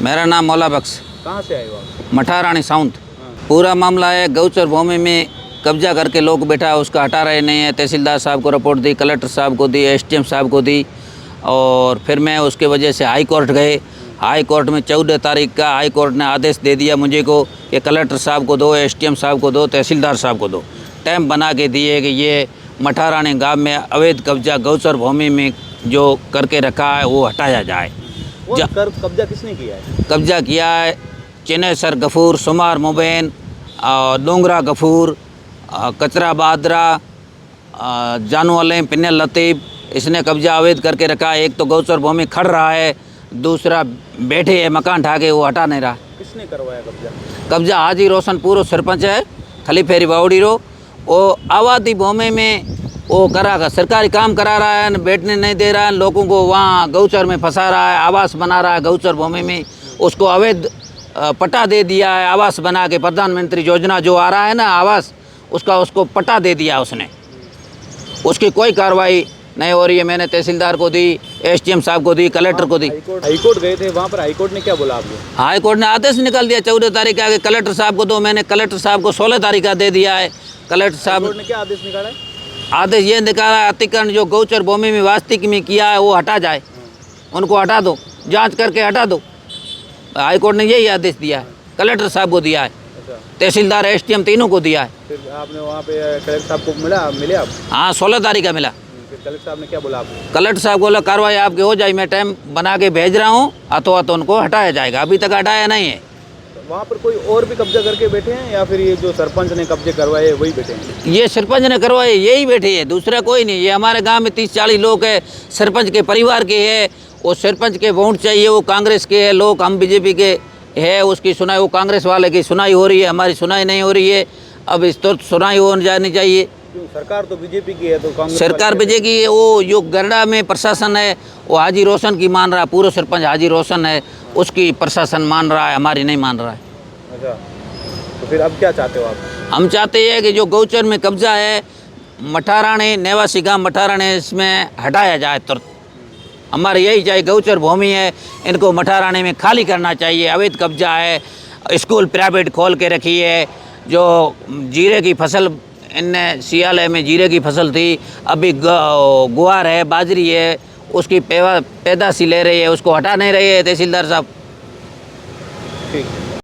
मेरा नाम मौला बख्श। कहाँ से आए हो आप? मठारानी साउंड। पूरा मामला है गौचर भूमि में कब्जा करके लोग बैठा है, उसका हटा रहे नहीं है। तहसीलदार साहब को रिपोर्ट दी, कलेक्टर साहब को दी, एसडीएम साहब को दी, और फिर मैं उसके वजह से हाई कोर्ट गए। हाई कोर्ट में 14 तारीख का हाई कोर्ट ने आदेश दे दिया मुझे को कि कलेक्टर साहब को दो, एसडीएम साहब को दो, तहसीलदार साहब को दो। टाइम बना के दिए कि ये मठारानी गांव में अवैध कब्जा गौचर भूमि में जो करके रखा है वो हटाया जाए। कब्जा किसने किया है? कब्जा किया है चेनेसर गफूर, सुमार मुबैन, डोंगरा गफूर, कचरा बादरा, जानू अलीम, पिन्नल लतीफ़, इसने कब्जा अवैध करके रखा है। एक तो गौचर भूमि खड़ रहा है, दूसरा बैठे है मकान ढा के, वो हटा नहीं रहा। किसने करवाया कब्जा? कब्जा हाजी रोशन पूर्व सरपंच है खलीफेरी बावड़ी रो। वो आबादी भूमि में वो करा सरकारी काम करा रहा है, बैठने नहीं दे रहा है लोगों को, वहाँ गौचर में फंसा रहा है, आवास बना रहा है गौचर भूमि में। उसको अवैध पट्टा दे दिया है, आवास बना के प्रधानमंत्री योजना जो आ रहा है ना आवास, उसको पट्टा दे दिया उसने। उसकी कोई कार्रवाई नहीं हो रही है। मैंने तहसीलदार को दी, एसडीएम साहब को दी, कलेक्टर को दी। हाईकोर्ट गए थे, वहाँ पर हाईकोर्ट ने क्या बोला आपको? हाईकोर्ट ने आदेश निकाल दिया 14 तारीख के आगे कलेक्टर साहब को दो। मैंने कलेक्टर साहब को 16 तारीख का दे दिया है। कलेक्टर साहब ने क्या आदेश निकाला है? आदेश ये निकाला है अतिक्रमण जो गौचर भूमि में वास्तविक में किया है वो हटा जाए, उनको हटा दो, जांच करके हटा दो। हाईकोर्ट ने यही आदेश दिया है, कलेक्टर साहब को दिया है, तहसीलदार एसडीएम तीनों को दिया है। फिर आपने वहाँ पे कलेक्टर साहब को मिले आप? हाँ 16 तारीख का मिला। फिर कलेक्टर साहब ने क्या बोला आपको? कलेक्टर साहब बोला कार्रवाई आपकी हो जाए, मैं टाइम बना के भेज रहा हूँ, हाथों उनको हटाया जाएगा। अभी तक हटाया नहीं है। वहाँ पर कोई और भी कब्जा करके बैठे हैं या फिर ये जो सरपंच ने कब्जे करवाए वही बैठे हैं? ये सरपंच ने करवाए यही बैठे है, दूसरा कोई नहीं। ये हमारे गांव में 30-40 लोग हैं, सरपंच के परिवार के है। वो सरपंच के वोट चाहिए, वो कांग्रेस के है लोग, हम बीजेपी के है। उसकी सुनाई, वो कांग्रेस वाले की सुनाई हो रही है, हमारी सुनाई नहीं हो रही है। अब इस तो सुनाई हो जानी चाहिए। क्यों? सरकार तो बीजेपी की है, तो कांग्रेस सरकार बीजेपी की है। वो जो गरडा में प्रशासन है वो हाजी रोशन की मान रहा है, पूर्व सरपंच हाजी रोशन है, उसकी प्रशासन मान रहा है, हमारी नहीं मान रहा है। अच्छा, तो फिर अब क्या चाहते हो आप? हम चाहते हैं कि जो गौचर में कब्जा है मठारानी नेवासी गांव मठारानी, इसमें हटाया जाए तुरंत। हमारे यही चाहिए, गौचर भूमि है, इनको मठारानी में खाली करना चाहिए। अवैध कब्जा है, स्कूल प्राइवेट खोल के रखी है। जो जीरे की फसल, इनने सियाले में जीरे की फसल थी, अभी गुआर है, बाजरी है, उसकी पैदाशी ले रही है, उसको हटा नहीं रही है तहसीलदार साहब। ठीक।